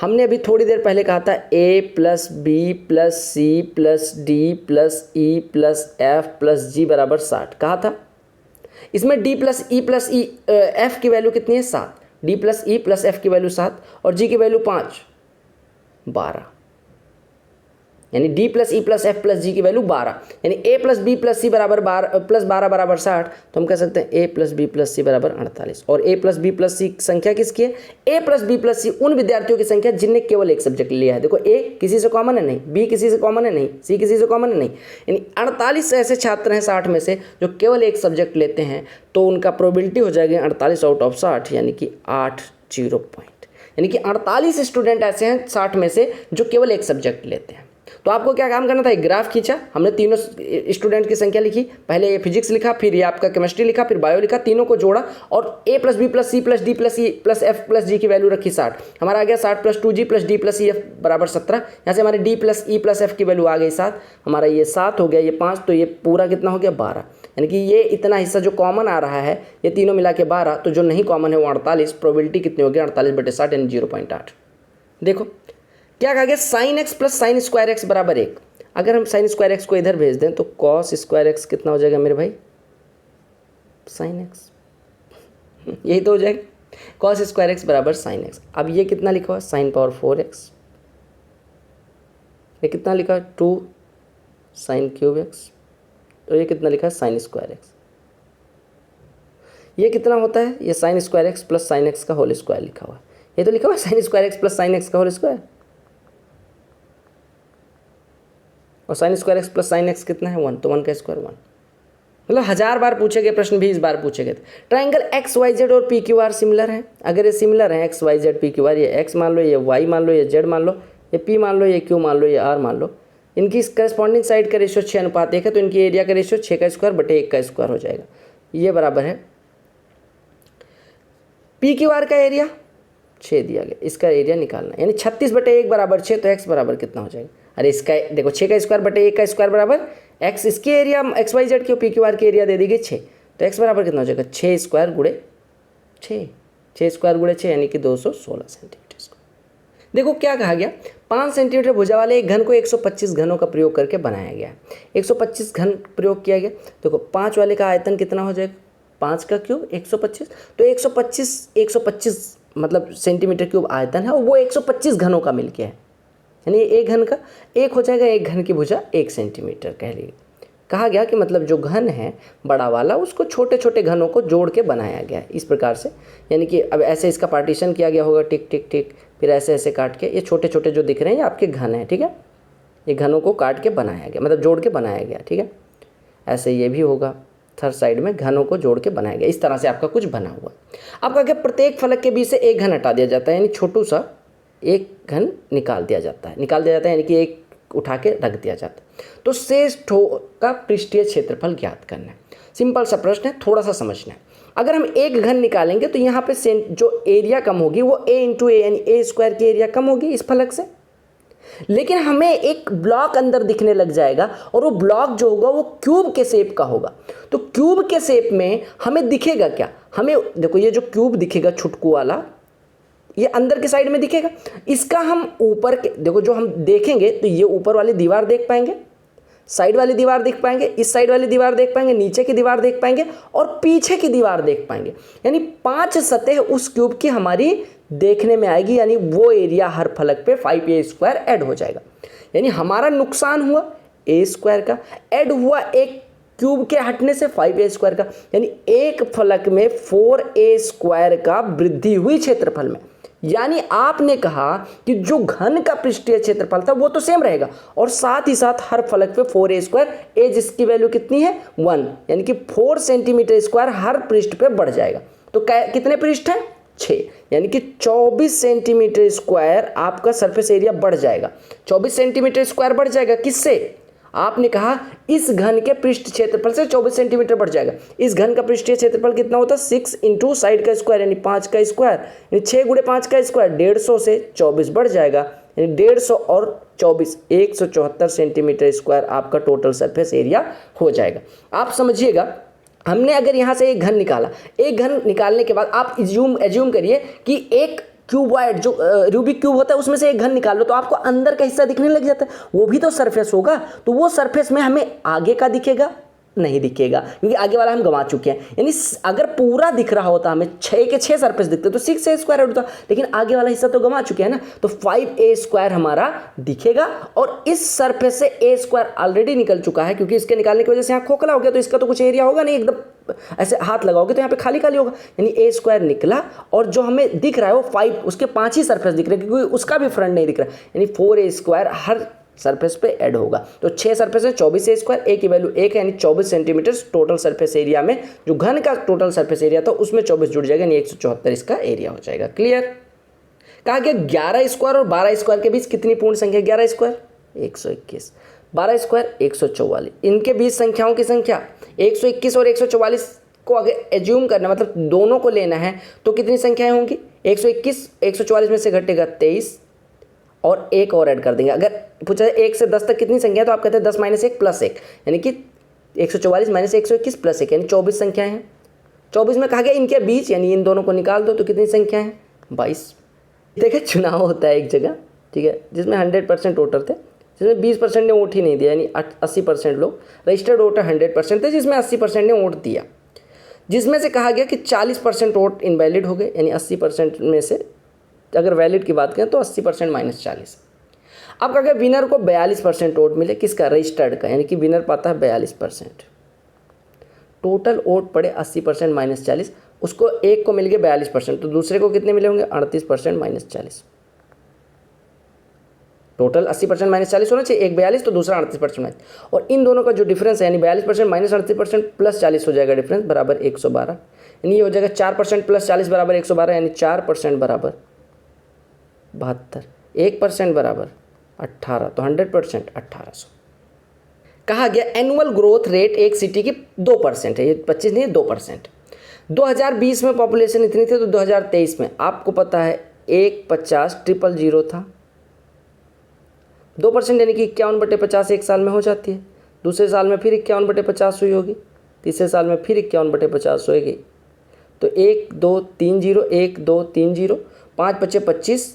हमने अभी थोड़ी देर पहले कहा था a plus B plus C plus D plus E plus F plus G बराबर 60 कहा था। इसमें d plus E plus F की वैल्यू कितनी है 7, d plus E plus F की वैल्यू 7 और g की वैल्यू 5, 12, यानी d plus E plus F plus G की वैल्यू 12, यानी a plus B plus C बराबर 12 प्लस 12 बराबर 60। तो हम कह सकते हैं a plus B plus C बराबर 48। और a प्लस बी प्लस सी संख्या किसकी है, a प्लस बी प्लस सी उन विद्यार्थियों की संख्या जिनने केवल एक सब्जेक्ट लिया है। देखो a किसी से कॉमन है नहीं, b किसी से कॉमन है नहीं, c किसी से कॉमन है नहीं, यानी 48 ऐसे छात्र हैं 60 में से जो केवल एक सब्जेक्ट लेते हैं, तो उनका प्रोबेबिलिटी हो जाएगी 48 आउट ऑफ 60, यानी कि 80 पॉइंट, यानी कि 48 स्टूडेंट ऐसे हैं 60 में से जो केवल एक सब्जेक्ट लेते हैं। तो आपको क्या काम करना था, एक ग्राफ खींचा, हमने तीनों स्टूडेंट की संख्या लिखी, पहले ये फिजिक्स लिखा, फिर ये आपका केमिस्ट्री लिखा, फिर बायो लिखा, तीनों को जोड़ा और a plus B plus C plus D plus E plus F plus G की वैल्यू रखी 60। हमारा आ गया 60 plus 2g plus D plus E F बराबर 17। यहाँ से हमारे d plus E plus F की वैल्यू आ गई 7, हमारा ये 7 हो गया, ये 5, तो ये पूरा कितना हो गया 12, यानी कि ये इतना हिस्सा जो कॉमन आ रहा है ये तीनों मिला के 12, तो जो नहीं कॉमन है वो 48। प्रोबेबिलिटी कितनी होगी 48/60 यानी 0.8। देखो क्या कहा गया, sine x plus sine square x बराबर 1। अगर हम साइन स्क्वायर एक्स को इधर भेज दें तो कॉस स्क्वायर एक्स कितना हो जाएगा मेरे भाई, साइन एक्स, यही तो हो जाएगा, कॉस स्क्वायर एक्स बराबर साइन एक्स। अब ये कितना लिखा हुआ, साइन पावर 4x, ये कितना लिखा है 2 साइन क्यूब एक्स, और ये कितना लिखा है साइन स्क्वायर एक्स। ये कितना होता है, ये sine square x plus sine x का होल स्क्वायर लिखा हुआ है, ये तो लिखा हुआ है sine square x plus sine x का होल स्क्वायर, और sine square x plus sine x कितना है 1, तो 1 का स्क्वायर 1। मतलब 1000 बार पूछे गए प्रश्न भी इस बार पूछे गए थे। ट्राइंगल एक्स वाई जेड और पी क्यू आर सिमिलर हैं, अगर ये सिमिलर हैं X Y Z P Q R, ये एक्स मान लो, ये वाई मान लो, ये जेड मान लो, ये पी मान लो, ये क्यू मान लो, ये आर मान लो, इनकी करस्पॉन्डिंग साइड का रेशियो 6:1 है, तो इनकी एरिया का रेशियो 6 का स्क्वायर बटे 1 का स्क्वायर हो जाएगा। ये बराबर है पी क्यू आर का एरिया 6 दिया गया, इसका एरिया निकालना, यानी 36/1 बराबर 6, तो एक्स बराबर कितना हो जाएगा, अरे इसका देखो 6 का स्क्वायर बटे 1 का स्क्वायर बराबर एक्स, इसके एरिया एक्स वाई जेड के पी क्यू आर के एरिया दे दी गई 6, तो एक्स बराबर कितना हो जाएगा 6 स्क्वायर गुणे 6, 6 स्क्वायर गुणे 6 यानी कि 216 सेंटीमीटर स्क्वायर। देखो क्या कहा गया, 5 सेंटीमीटर भुजा वाले एक घन को 125 घनों का प्रयोग करके बनाया गया, 125 घन प्रयोग किया गया। देखो 5 वाले का आयतन कितना हो जाएगा, 5 का क्यूब 125, तो 125 मतलब सेंटीमीटर क्यूब आयतन है और वो 125 घनों का मिल गया है, यानी एक घन का एक हो जाएगा, एक घन की भुजा 1 सेंटीमीटर कह लीजिए। कहा गया कि मतलब जो घन है बड़ा वाला उसको छोटे छोटे घनों को जोड़ के बनाया गया है इस प्रकार से, यानी कि अब ऐसे इसका पार्टीशन किया गया होगा, टिक टिक टिक, फिर ऐसे ऐसे काट के ये छोटे छोटे जो दिख रहे हैं ये आपके घन हैं, ठीक है, ये घनों को काट के बनाया गया, मतलब जोड़ के बनाया गया, ठीक है। ऐसे ये भी होगा, थर्ड साइड में घनों को जोड़ के बनाया गया, इस तरह से आपका कुछ बना हुआ। आपका क्या, प्रत्येक फलक के बीच से एक घन हटा दिया जाता है, यानी छोटू सा एक घन निकाल दिया जाता है, यानी कि एक उठा के रख दिया जाता है। तो शेष ठो का पृष्ठीय क्षेत्रफल ज्ञात करना है। सिंपल सा प्रश्न है, थोड़ा सा समझना है। अगर हम एक घन निकालेंगे तो यहाँ पे जो एरिया कम होगी वो a इंटू ए, यानी ए स्क्वायर की एरिया कम होगी इस फलक से, लेकिन हमें एक ब्लॉक अंदर दिखने लग जाएगा और वो ब्लॉक जो होगा वो क्यूब के शेप का होगा। तो क्यूब के शेप में हमें दिखेगा क्या, हमें देखो ये जो क्यूब दिखेगा छुटकू वाला, ये अंदर के साइड में दिखेगा, इसका हम ऊपर के देखो जो हम देखेंगे तो ये ऊपर वाली दीवार देख पाएंगे, साइड वाली दीवार देख पाएंगे, इस साइड वाली दीवार देख पाएंगे, नीचे की दीवार देख पाएंगे और पीछे की दीवार देख पाएंगे, यानी 5 सतह उस क्यूब की हमारी देखने में आएगी, यानी वो एरिया हर फलक पे 5a स्क्वायर ऐड हो जाएगा। यानी हमारा नुकसान हुआ a स्क्वायर का, ऐड हुआ एक क्यूब के हटने से 5a स्क्वायर का, यानी एक फलक में 4a स्क्वायर का वृद्धि हुई क्षेत्रफल में। यानी आपने कहा कि जो घन का पृष्ठीय क्षेत्रफल था वो तो सेम रहेगा और साथ ही साथ हर फलक पे 4a स्क्वायर, a जिसकी वैल्यू कितनी है 1, यानी कि 4 सेंटीमीटर स्क्वायर हर पृष्ठ पे बढ़ जाएगा। तो कितने पृष्ठ हैं 6, यानी कि 24 सेंटीमीटर स्क्वायर आपका सरफेस एरिया बढ़ जाएगा। 24 सेंटीमीटर स्क्वायर बढ़ जाएगा किससे, आपने कहा इस घन के पृष्ठ क्षेत्रफल से 24 सेंटीमीटर बढ़ जाएगा। इस घन का पृष्ठीय क्षेत्रफल कितना होता है 6 इंटू साइड का स्क्वायर, यानी 5 का स्क्वायर, यानी 6 गुणे 5 का स्क्वायर, 150 से 24 बढ़ जाएगा, यानी 150 और 24 174 सेंटीमीटर स्क्वायर आपका टोटल सरफेस एरिया हो जाएगा। आप समझिएगा, हमने अगर यहाँ से एक घन निकाला, एक घन निकालने के बाद आप एज्यूम करिए कि एक क्यूबॉइड जो रूबिक क्यूब होता है उसमें से एक घन निकाल लो, तो आपको अंदर का हिस्सा दिखने लग जाता है, वो भी तो सरफेस होगा। तो वो सरफेस में हमें आगे का दिखेगा नहीं दिखेगा, क्योंकि आगे वाला हम गंवा चुके हैं। यानी अगर पूरा दिख रहा होता, हमें 6 के 6 सरफेस दिखते तो 6a² होता, लेकिन आगे वाला हिस्सा तो गंवा चुके हैं ना, तो 5a² हमारा दिखेगा। और इस सरफेस से a² ऑलरेडी निकल चुका है, क्योंकि इसके निकालने की वजह से यहाँ खोखला हो गया, तो इसका तो कुछ एरिया होगा नहीं, एकदम ऐसे हाथ लगाओगे तो यहाँ पे खाली खाली होगा, यानी a² निकला। और जो हमें दिख रहा है वो 5, उसके 5 ही सरफेस दिख रहे हैं, क्योंकि उसका भी फ्रंट नहीं दिख रहा, यानी 4a² हर सरफेस पे ऐड होगा। तो 6 सरफेस है, 24a², a की वैल्यू 1 है, यानी 24 सेंटीमीटर टोटल सरफेस एरिया में, जो घन का टोटल सरफेस एरिया था उसमें 24 जुड़ जाएगा, यानी 174 इसका एरिया हो जाएगा। क्लियर? कहा गया 11² और 12² के बीच कितनी पूर्ण संख्या? 11² 121, 12² 144, इनके बीच संख्याओं की संख्या 121 और 144 को अगर एज्यूम करना, मतलब दोनों को लेना है, तो कितनी संख्याएं होंगी? 121 144 में से घटेगा 23 और एक और ऐड कर देंगे। अगर पूछा जाए 1 से 10 तक कितनी संख्या है, तो आप कहते हैं 10 - 1 + 1, यानी कि 144 - 121 + 1, यानी 24 संख्याएं हैं। 24 में कहा गया इनके बीच, यानी इन दोनों को निकाल दो, तो कितनी संख्या है? 22। देखिए चुनाव होता है एक जगह, ठीक है, जिसमें 100% वोटर थे, जिसमें 20% ने वोट ही नहीं दिया, यानी 80% लोग, रजिस्टर्ड वोटर 100% थे, जिसमें 80% ने वोट दिया, जिसमें से कहा गया कि 40% वोट इनवैलिड हो गए, यानी 80% में से अगर वैलिड की बात करें तो 80% - 40। अब अगर विनर को 42% वोट मिले, किसका? रजिस्टर्ड का, यानी कि विनर पाता है 42%। टोटल वोट पड़े 80% - 40, उसको एक को मिल गए 42%, तो दूसरे को कितने मिले होंगे? 38% - 40। टोटल 80% - 40 होना चाहिए, एक 42 तो दूसरा 38%। और इन दोनों का जो डिफरेंस है, यानी 42% - 38% + 40 हो जाएगा डिफरेंस, बराबर 112, यानी ये हो जाएगा 4% + 40 बराबर 112, यानी 4% बराबर 72, 1% बराबर 18, तो 100% 1800। कहा गया एनुअल ग्रोथ रेट एक सिटी की 2% है, ये 25 नहीं है, 2%। 2020 में पॉपुलेशन इतनी थी, तो 2023 में आपको पता है 150,000 था, 2% यानी कि 51/50 एक साल में हो जाती है, दूसरे साल में फिर 51/50 हुई होगी, तीसरे साल में फिर 51/50 होगी, तो 1 2 3 0, 1 2 3 0, 5 × 25,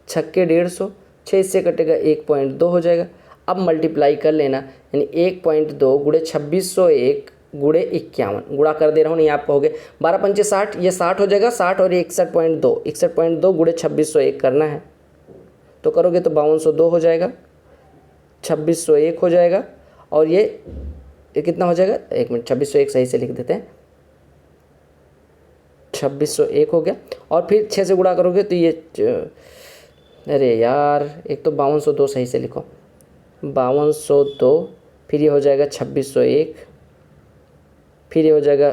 6 × 150, 6 इससे कटेगा 1.2 हो जाएगा। अब मल्टीप्लाई कर लेना, यानी 1.2 × 2601 × 51, गुणा कर दे रहा हूँ, नहीं आप कहोगे 12 × 5 = 60, ये 60 हो जाएगा, 60 और 61.2, 61.2 × 2601 करना है, तो करोगे तो 5202 हो जाएगा, 2601 हो जाएगा, और ये कितना हो जाएगा? 1 मिनट, 2601 सही से लिख देते हैं, 2601 हो गया, और फिर 6 से गुणा करोगे तो ये, अरे यार, एक तो 5202 सही से लिखो, 5202, फिर ये हो जाएगा 2601, फिर ये हो जाएगा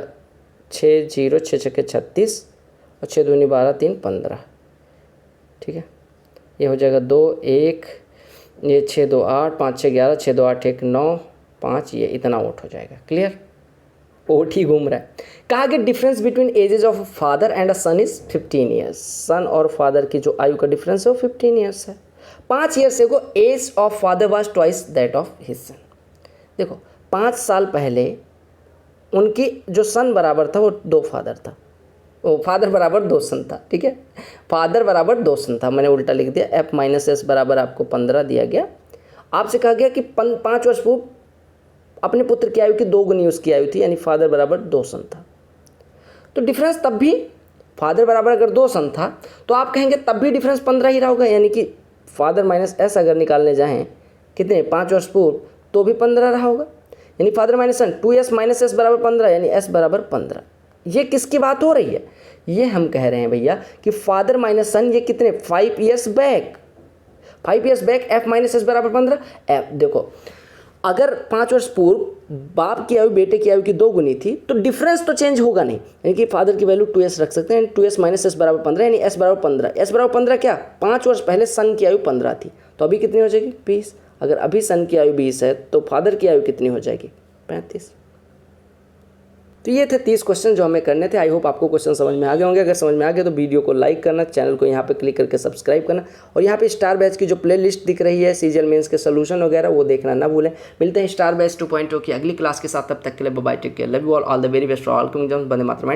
6 0, 6 6 36, और 6 दूनी 12, 3 15, ठीक है, ये हो जाएगा 2 1, ये 6 2 8, 5 6 11, 6 2 8 1 9 5, ये इतना वोट हो जाएगा। क्लियर? वोट ही घूम रहा है। कहा कि difference between ages of father and a son is 15 years. Son और फादर की जो आयु का डिफरेंस है वो 15 ईयर्स है। 5 years ago age of father was twice that of his son. देखो 5 साल पहले उनकी जो सन बराबर था वो 2 फादर था, वो फादर बराबर 2 सन था, ठीक है, फादर बराबर 2 सन था, मैंने उल्टा लिख दिया, f - s बराबर आपको 15 दिया गया। आपसे कहा गया कि 5 वर्ष पूर्व अपने पुत्र की आयु की 2 गुनी उसकी आयु थी, यानी फादर बराबर 2 सन था। तो डिफरेंस तब भी फादर बराबर अगर 2 सन था तो आप कहेंगे तब भी डिफरेंस 15 ही रहा होगा, यानी कि फादर - s अगर निकालने जाएँ कितने 5 वर्ष पूर्व तो भी 15 रहा होगा, यानी फादर - सन 2s - s बराबर 15, यानी s बराबर 15। ये किसकी बात हो रही है? ये हम कह रहे हैं भैया कि फादर - सन ये कितने 5 years back, 5 years back f - s बराबर 15। f देखो अगर 5 वर्ष पूर्व बाप की आयु बेटे की आयु की 2 गुनी थी तो डिफरेंस तो चेंज होगा नहीं, यानी कि फादर की वैल्यू 2s रख सकते हैं, 2s - s बराबर 15, यानी s बराबर 15। s बराबर 15 क्या? 5 वर्ष पहले सन की आयु 15 थी, तो अभी कितनी हो जाएगी? 20। अगर अभी सन की आयु 20 है तो फादर की आयु कितनी हो जाएगी? 35। तो ये थे 30 क्वेश्चन जो हमें करने थे। आई होप आपको क्वेश्चन समझ में आ गए होंगे। अगर समझ में आ गए तो वीडियो को लाइक करना, चैनल को यहाँ पे क्लिक करके सब्सक्राइब करना, और यहाँ पे स्टार बैच की जो प्लेलिस्ट दिख रही है सीजीएल मेंस के सोल्यूशन वगैरह, वो देखना ना भूलें। मिलते हैं स्टार बैच 2.0 की अगली क्लास के साथ। तब तक के लिए bye, take care, love you all the very best for all. वंदे मातरम।